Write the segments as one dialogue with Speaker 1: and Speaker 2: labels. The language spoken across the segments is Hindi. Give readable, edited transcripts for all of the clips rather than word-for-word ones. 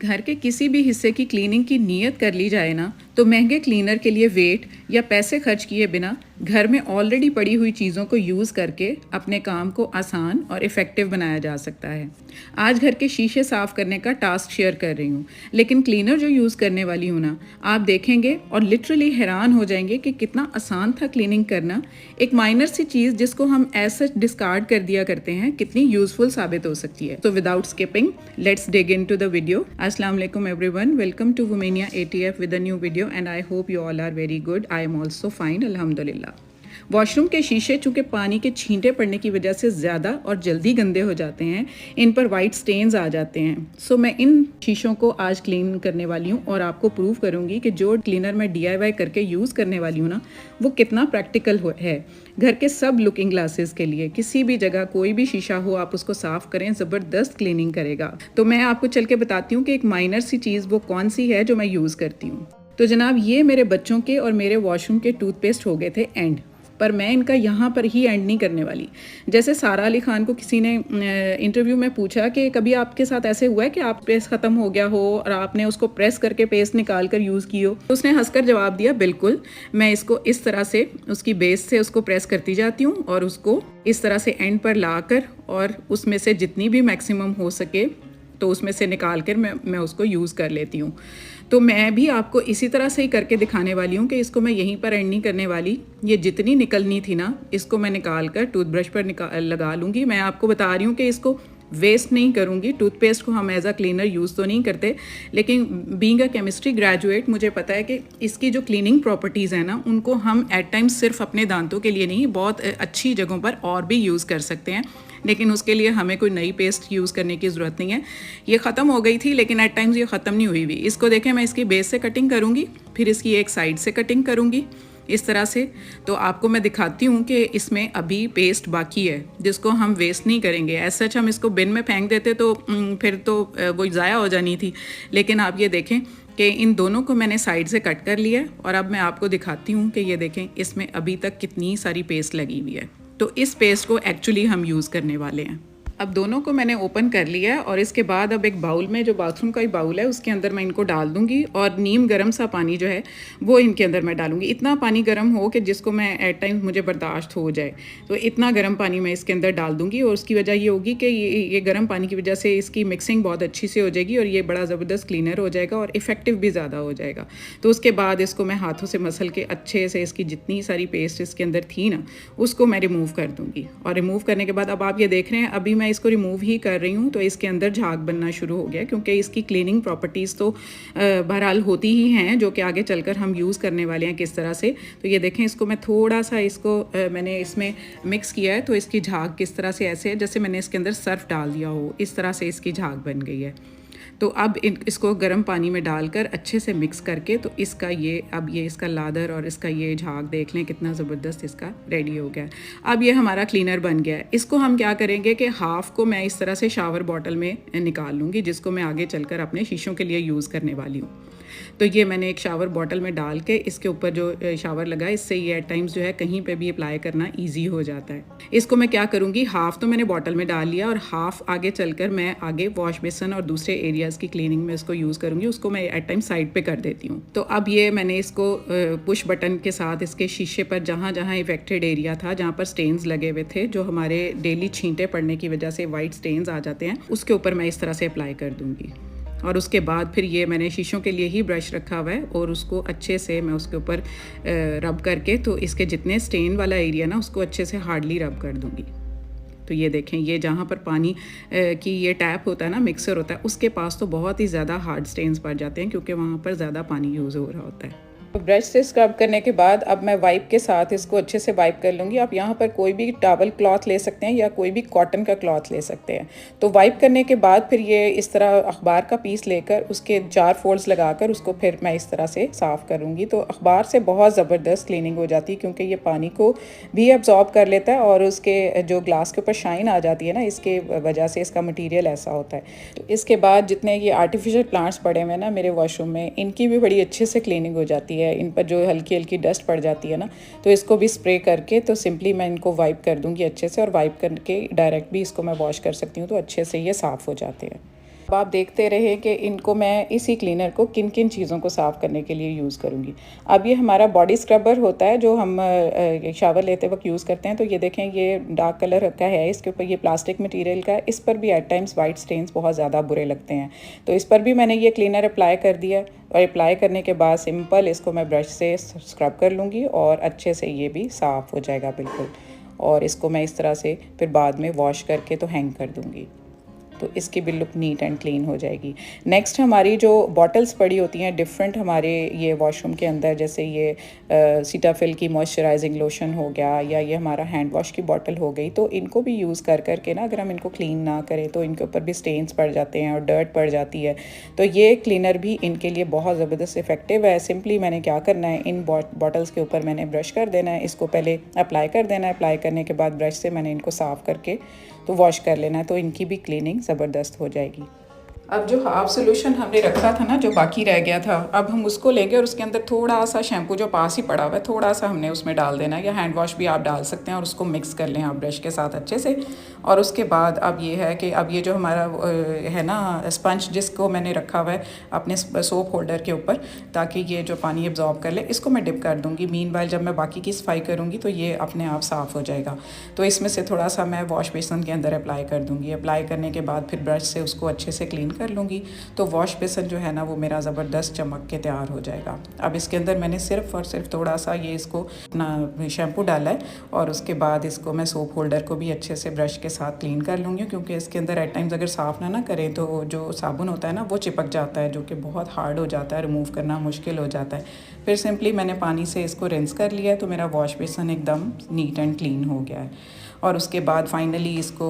Speaker 1: घर के किसी भी हिस्से की क्लीनिंग की नीयत कर ली जाए ना, तो महंगे क्लीनर के लिए वेट या पैसे खर्च किए बिना घर में ऑलरेडी पड़ी हुई चीज़ों को यूज़ करके अपने काम को आसान और इफ़ेक्टिव बनाया जा सकता है। आज घर के शीशे साफ़ करने का टास्क शेयर कर रही हूँ, लेकिन क्लीनर जो यूज़ करने वाली हूँ ना, आप देखेंगे और लिटरली हैरान हो जाएंगे कि कितना आसान था क्लीनिंग करना। एक माइनर सी चीज़ जिसको हम ऐसे डिस्कार्ड कर दिया करते हैं, कितनी यूज़फुल साबित हो सकती है। तो without skipping, let's dig into the video. अस्सलाम वालेकुम everyone, welcome to Womenia ATF with a new video and I hope you all are very good. I am also fine, अल्हम्दुलिल्लाह। वॉशरूम के शीशे चूँकि पानी के छींटे पड़ने की वजह से ज़्यादा और जल्दी गंदे हो जाते हैं, इन पर वाइट स्टेन्स आ जाते हैं। सो मैं इन शीशों को आज क्लीन करने वाली हूँ और आपको प्रूव करूँगी कि जो क्लीनर मैं DIY करके यूज़ करने वाली हूँ ना, वो कितना प्रैक्टिकल है। घर के सब लुकिंग ग्लासेस के लिए किसी भी जगह कोई भी शीशा हो, आप उसको साफ़ करें, ज़बरदस्त क्लीनिंग करेगा। तो मैं आपको चल के बताती हूँ कि एक माइनर सी चीज़ वो कौन सी है जो मैं यूज़ करती हूँ। तो जनाब, ये मेरे बच्चों के और मेरे वॉशरूम के टूथपेस्ट हो गए थे एंड, पर मैं इनका यहाँ पर ही एंड नहीं करने वाली। जैसे सारा अली खान को किसी ने इंटरव्यू में पूछा कि कभी आपके साथ ऐसे हुआ है कि आप पेस्ट ख़त्म हो गया हो और आपने उसको प्रेस करके पेस्ट निकाल कर यूज़ की हो, तो उसने हंसकर जवाब दिया, बिल्कुल, मैं इसको इस तरह से उसकी बेस से उसको प्रेस करती जाती हूँ और उसको इस तरह से एंड पर ला कर और उसमें से जितनी भी मैक्सिमम हो सके तो उसमें से निकाल कर मैं उसको यूज़ कर लेती हूँ। तो मैं भी आपको इसी तरह से ही करके दिखाने वाली हूँ कि इसको मैं यहीं पर एंड नहीं करने वाली। ये जितनी निकलनी थी ना, इसको मैं निकाल कर टूथब्रश पर लगा लूँगी। मैं आपको बता रही हूँ कि इसको वेस्ट नहीं करूँगी। टूथपेस्ट को हम एज अ क्लीनर यूज़ तो नहीं करते, लेकिन बीइंग अ केमिस्ट्री ग्रेजुएट मुझे पता है कि इसकी जो क्लीनिंग प्रॉपर्टीज़ हैं ना, उनको हम एट टाइम्स सिर्फ अपने दांतों के लिए नहीं, बहुत अच्छी जगहों पर और भी यूज़ कर सकते हैं। लेकिन उसके लिए हमें कोई नई पेस्ट यूज़ करने की ज़रूरत नहीं है। ये ख़त्म हो गई थी, लेकिन एट टाइम्स ये ख़त्म नहीं हुई हुई। इसको देखें, मैं इसकी बेस से कटिंग करूँगी, फिर इसकी एक साइड से कटिंग करूँगी इस तरह से। तो आपको मैं दिखाती हूँ कि इसमें अभी पेस्ट बाकी है जिसको हम वेस्ट नहीं करेंगे। ऐसा हम इसको बिन में फेंक देते तो फिर तो वो ज़ाया हो जानी थी। लेकिन आप ये देखें कि इन दोनों को मैंने साइड से कट कर लिया और अब मैं आपको दिखाती हूँ कि ये देखें इसमें अभी तक कितनी सारी पेस्ट लगी हुई है। तो इस पेस्ट को एक्चुअली हम यूज़ करने वाले हैं। अब दोनों को मैंने ओपन कर लिया है और इसके बाद अब एक बाउल में, जो बाथरूम का ही बाउल है, उसके अंदर मैं इनको डाल दूंगी और नीम गर्म सा पानी जो है वो इनके अंदर मैं डालूंगी। इतना पानी गर्म हो कि जिसको मैं एट टाइम मुझे बर्दाश्त हो जाए, तो इतना गर्म पानी मैं इसके अंदर डाल दूंगी। और उसकी वजह ये होगी कि ये गर्म पानी की वजह से इसकी मिक्सिंग बहुत अच्छी से हो जाएगी और ये बड़ा ज़बरदस्त क्लीनर हो जाएगा और इफ़ेक्टिव भी ज़्यादा हो जाएगा। तो उसके बाद इसको मैं हाथों से मसल के अच्छे से इसकी जितनी सारी पेस्ट इसके अंदर थी ना, उसको मैं रिमूव कर दूँगी। और रिमूव करने के बाद अब आप ये देख रहे हैं, अभी मैं इसको रिमूव ही कर रही हूँ तो इसके अंदर झाग बनना शुरू हो गया, क्योंकि इसकी क्लीनिंग प्रॉपर्टीज़ तो बहरहाल होती ही हैं, जो कि आगे चलकर हम यूज़ करने वाले हैं किस तरह से। तो ये देखें, इसको मैं थोड़ा सा इसको मैंने इसमें मिक्स किया है, तो इसकी झाग किस तरह से ऐसे है जैसे मैंने इसके अंदर सर्फ डाल दिया हो, इस तरह से इसकी झाग बन गई है। तो अब इसको गर्म पानी में डालकर अच्छे से मिक्स करके, तो इसका ये अब ये इसका लादर और इसका ये झाग देख लें कितना ज़बरदस्त इसका रेडी हो गया है। अब ये हमारा क्लीनर बन गया है। इसको हम क्या करेंगे कि हाफ़ को मैं इस तरह से शावर बॉटल में निकाल लूँगी, जिसको मैं आगे चलकर अपने शीशों के लिए यूज़ करने वाली हूँ। तो ये मैंने एक शावर बॉटल में डाल के इसके ऊपर जो शावर लगा है, इससे ये एट टाइम्स जो है कहीं पे भी अप्लाई करना इजी हो जाता है। इसको मैं क्या करूँगी, हाफ़ तो मैंने बॉटल में डाल लिया और हाफ़ आगे चलकर मैं आगे वॉश बेसन और दूसरे एरियाज़ की क्लीनिंग में इसको यूज़ करूँगी। उसको मैं एट टाइम साइड पे कर देती हूँ। तो अब ये मैंने इसको पुश बटन के साथ इसके शीशे पर जहाँ जहाँ इफेक्टेड एरिया था, जहाँ पर स्टेन्स लगे हुए थे, जो हमारे डेली छींटे पड़ने की वजह से वाइट स्टेन्स आ जाते हैं, उसके ऊपर मैं इस तरह से अप्लाई कर दूँगी। और उसके बाद फिर ये मैंने शीशों के लिए ही ब्रश रखा हुआ है और उसको अच्छे से मैं उसके ऊपर रब करके, तो इसके जितने स्टेन वाला एरिया ना, उसको अच्छे से हार्डली रब कर दूँगी। तो ये देखें, ये जहाँ पर पानी की ये टैप होता है ना, मिक्सर होता है, उसके पास तो बहुत ही ज़्यादा हार्ड स्टेन्स पड़ जाते हैं, क्योंकि वहाँ पर ज़्यादा पानी यूज़ हो रहा होता है। ब्रश से स्क्रब करने के बाद अब मैं वाइप के साथ इसको अच्छे से वाइप कर लूँगी। आप यहाँ पर कोई भी टॉवल क्लॉथ ले सकते हैं या कोई भी कॉटन का क्लॉथ ले सकते हैं। तो वाइप करने के बाद फिर ये इस तरह अखबार का पीस लेकर उसके 4 फोल्ड्स लगाकर उसको फिर मैं इस तरह से साफ़ करूँगी। तो अखबार से बहुत ज़बरदस्त क्लीनिंग हो जाती है, क्योंकि ये पानी को भी एब्जॉर्ब कर लेता है और उसके जो ग्लास के ऊपर शाइन आ जाती है ना, इसके वजह से इसका मटीरियल ऐसा होता है। तो इसके बाद जितने ये आर्टिफिशियल प्लांट्स पड़े हुए हैं ना मेरे वॉशरूम में, इनकी भी बड़ी अच्छे से क्लीनिंग हो जाती है। इन पर जो हल्की हल्की डस्ट पड़ जाती है ना, तो इसको भी स्प्रे करके तो सिंपली मैं इनको वाइप कर दूंगी अच्छे से, और वाइप करके डायरेक्ट भी इसको मैं वॉश कर सकती हूँ, तो अच्छे से ये साफ़ हो जाते हैं। आप देखते रहे कि इनको मैं इसी क्लीनर को किन किन चीज़ों को साफ़ करने के लिए यूज़ करूँगी। अब ये हमारा बॉडी स्क्रबर होता है जो हम शावर लेते वक्त यूज़ करते हैं। तो ये देखें, ये डार्क कलर का है, इसके ऊपर ये प्लास्टिक मटेरियल का है। इस पर भी एट टाइम्स वाइट स्टेन्स बहुत ज़्यादा बुरे लगते हैं। तो इस पर भी मैंने ये क्लीनर अप्लाई कर दिया और अप्लाई करने के बाद सिंपल इसको मैं ब्रश से स्क्रब कर लूँगी और अच्छे से ये भी साफ़ हो जाएगा बिल्कुल। और इसको मैं इस तरह से फिर बाद में वॉश करके तो हैंग कर दूँगी, तो इसकी भी लुक नीट एंड क्लीन हो जाएगी। नेक्स्ट हमारी जो बॉटल्स पड़ी होती हैं डिफरेंट हमारे ये वॉशरूम के अंदर, जैसे ये सीटाफिल की मॉइस्चराइजिंग लोशन हो गया या ये हमारा हैंड वॉश की बॉटल हो गई, तो इनको भी यूज़ कर के ना अगर हम इनको क्लीन ना करें तो इनके ऊपर भी स्टेन्स पड़ जाते हैं और डर्ट पड़ जाती है। तो ये क्लीनर भी इनके लिए बहुत ज़बरदस्त इफेक्टिव है। सिंपली मैंने क्या करना है, इन बॉटल्स के ऊपर मैंने ब्रश कर देना है, इसको पहले अप्लाई कर देना है, अप्लाई करने के बाद ब्रश से मैंने इनको साफ़ करके तो वॉश कर लेना है, तो इनकी भी क्लीनिंग ज़बरदस्त हो जाएगी। अब जो हाफ सोल्यूशन हमने रखा था ना, जो बाकी रह गया था, अब हम उसको लेंगे और उसके अंदर थोड़ा सा शैम्पू जो पास ही पड़ा हुआ है थोड़ा सा हमने उसमें डाल देना है, या हैंड वॉश भी आप डाल सकते हैं और उसको मिक्स कर लें आप ब्रश के साथ अच्छे से। और उसके बाद अब ये है कि अब ये जो हमारा है ना स्पंज, जिसको मैंने रखा हुआ है अपने सोप होल्डर के ऊपर ताकि ये जो पानी एब्जॉर्ब कर ले, इसको मैं डिप कर दूँगी। मीनवाइल जब मैं बाकी की सफाई करूँगी तो ये अपने आप साफ़ हो जाएगा। तो इसमें से थोड़ा सा मैं वॉश बेसन के अंदर अप्लाई कर दूँगी। अप्लाई करने के बाद फिर ब्रश से उसको अच्छे से क्लीन कर लूँगी, तो वॉश बेसन जो है ना वो मेरा ज़बरदस्त चमक के तैयार हो जाएगा। अब इसके अंदर मैंने सिर्फ और सिर्फ थोड़ा सा ये इसको अपना शैम्पू डाला है और उसके बाद इसको मैं सोप होल्डर को भी अच्छे से ब्रश के साथ क्लीन कर लूँगी, क्योंकि इसके अंदर एट टाइम्स अगर साफ़ ना करें तो जो साबुन होता है ना वो चिपक जाता है, जो कि बहुत हार्ड हो जाता है, रिमूव करना मुश्किल हो जाता है। फिर सिंपली मैंने पानी से इसको रिंस कर लिया है, तो मेरा वॉश बेसन एकदम नीट एंड क्लीन हो गया है। और उसके बाद फाइनली इसको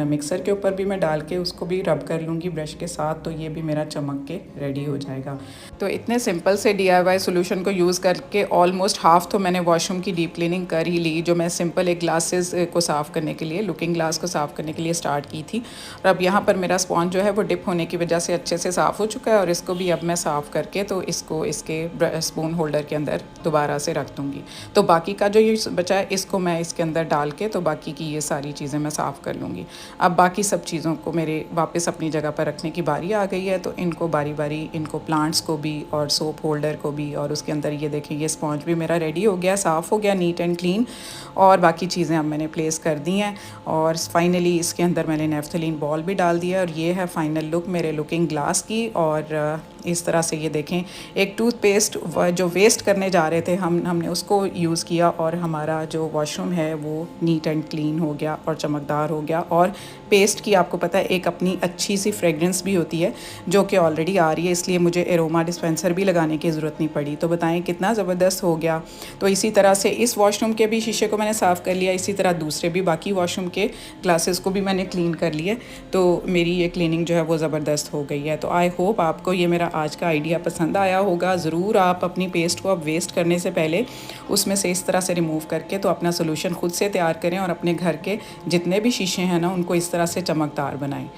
Speaker 1: मिक्सर के ऊपर भी मैं डाल के उसको भी रब कर लूँगी ब्रश के साथ, तो ये भी मेरा चमक के रेडी हो जाएगा। तो इतने सिंपल से DIY सोल्यूशन को यूज़ करके ऑलमोस्ट हाफ़ तो मैंने वॉशरूम की डीप क्लीनिंग कर ही ली, जो मैं सिंपल एक ग्लासेस को साफ़ करने के लिए, लुकिंग ग्लास को साफ़ करने के लिए स्टार्ट की थी। और अब यहाँ पर मेरा स्पॉन्ज जो है वो डिप होने की वजह से अच्छे से साफ़ हो चुका है और इसको भी अब मैं साफ़ करके तो इसको इसके स्पून होल्डर के अंदर दोबारा से रख दूँगी। तो बाकी का जो ये बचा है इसको मैं इसके अंदर डाल के तो बाकी की ये सारी चीज़ें मैं साफ़ कर लूँगी। अब बाकी सब चीज़ों को मेरे वापस अपनी जगह पर रखने की बारी आ गई है, तो इनको बारी बारी इनको प्लांट्स को भी और सोप होल्डर को भी, और उसके अंदर ये देखें ये स्पॉन्ज भी मेरा रेडी हो गया, साफ़ हो गया नीट एंड क्लीन। और बाकी चीज़ें अब मैंने प्लेस कर दी हैं और फाइनली इसके अंदर मैंने नेफ्थलीन बॉल भी डाल दिया और ये है फाइनल लुक मेरे लुकिंग ग्लास की। और इस तरह से ये देखें, एक टूथपेस्ट जो वेस्ट करने जा रहे थे हमने उसको यूज़ किया और हमारा जो वॉशरूम है वो नीट एंड क्लीन हो गया और चमकदार हो गया। और पेस्ट की आपको पता है एक अपनी अच्छी सी फ्रेगरेंस भी होती है जो कि ऑलरेडी आ रही है, इसलिए मुझे एरोमा डिस्पेंसर भी लगाने की ज़रूरत नहीं पड़ी। तो बताएं कितना ज़बरदस्त हो गया। तो इसी तरह से इस वॉशरूम के भी शीशे को मैंने साफ़ कर लिया, इसी तरह दूसरे भी बाकी वॉशरूम के ग्लासेस को भी मैंने क्लीन कर लिया। तो मेरी ये क्लीनिंग जो है वो ज़बरदस्त हो गई है। तो आई होप आपको ये मेरा आज का आइडिया पसंद आया होगा। ज़रूर आप अपनी पेस्ट को अब वेस्ट करने से पहले उसमें से इस तरह से रिमूव करके तो अपना सोल्यूशन खुद से तैयार करें और अपने घर के जितने भी शीशे हैं ना उनको इस तरह से चमकदार बनाएं।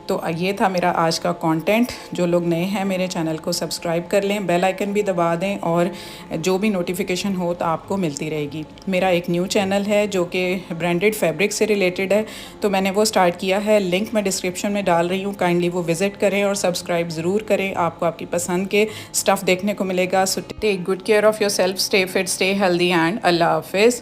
Speaker 1: तो ये था मेरा आज का कंटेंट। जो लोग नए हैं मेरे चैनल को सब्सक्राइब कर लें, बेल आइकन भी दबा दें और जो भी नोटिफिकेशन हो तो आपको मिलती रहेगी। मेरा एक न्यू चैनल है जो कि ब्रांडेड फैब्रिक से रिलेटेड है, तो मैंने वो स्टार्ट किया है, लिंक मैं डिस्क्रिप्शन में डाल रही हूँ, काइंडली वो विज़िट करें और सब्सक्राइब ज़रूर करें। आपको आपकी पसंद के स्टफ़ देखने को मिलेगा। So take good care of your self, stay fit, stay healthy and अल्लाह हाफिज़।